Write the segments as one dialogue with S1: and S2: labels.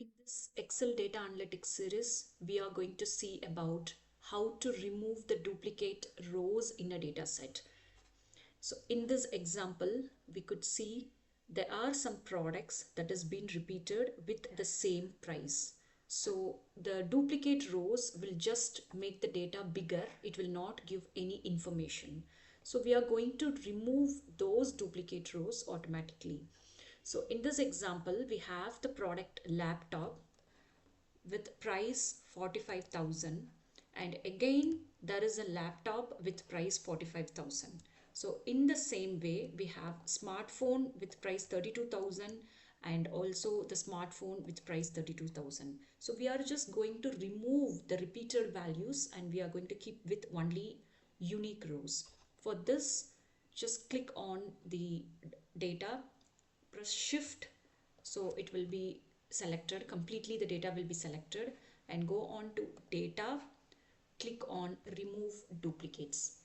S1: In this Excel data analytics series, we are going to see about how to remove the duplicate rows in a data set. So in this example, we could see there are some products that has been repeated with the same price. So the duplicate rows will just make the data bigger. It will not give any information. So we are going to remove those duplicate rows automatically. So in this example, we have the product laptop with price 45,000, and again there is a laptop with price 45,000. So in the same way, we have smartphone with price 32,000 and also the smartphone with price 32,000. So we are just going to remove the repeated values and we are going to keep with only unique rows. For this, just click on the data, press shift, so it will be selected completely, the data will be selected, and go on to data, click on remove duplicates.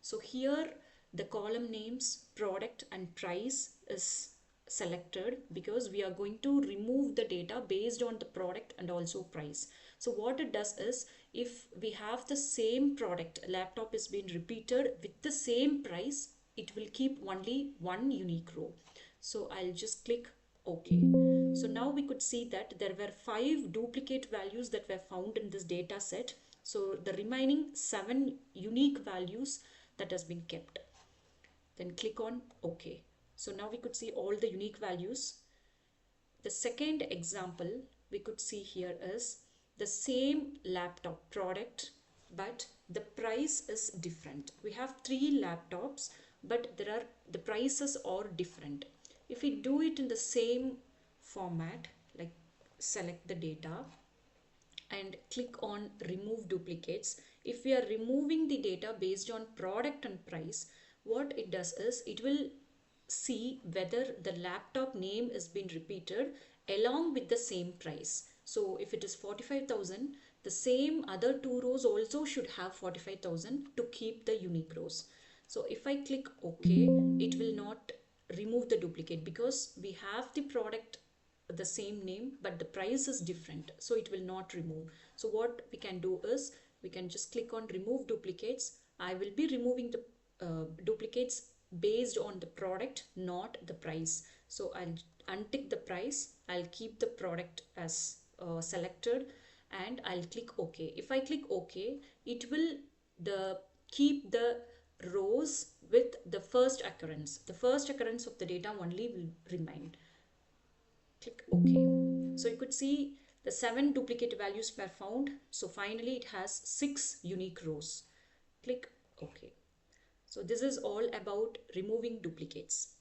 S1: So here the column names product and price is selected because we are going to remove the data based on the product and also price. So what it does is, if we have the same product, laptop is being repeated with the same price, it will keep only one unique row. So I'll just click OK. So now we could see that there were 5 duplicate values that were found in this data set. So the remaining 7 unique values that has been kept. Then click on OK. So now we could see all the unique values. The second example we could see here is the same laptop product, but the price is different. We have 3 laptops, but the prices are different. If we do it in the same format, like select the data and click on remove duplicates, if we are removing the data based on product and price, what it does is it will see whether the laptop name is being repeated along with the same price. So if it is 45,000, the same other 2 rows also should have 45,000 to keep the unique rows. So if I click OK, it will not remove the duplicate because we have the product the same name but the price is different, so it will not remove. So what we can do is we can just click on remove duplicates. I will be removing the duplicates based on the product, not the price. So I'll untick the price, I'll keep the product as selected, and I'll click OK. If I click OK, it will keep the rows with the first occurrence. The first occurrence of the data only will remain. Click OK. So you could see the 7 duplicate values were found. So finally it has 6 unique rows. Click OK. So this is all about removing duplicates.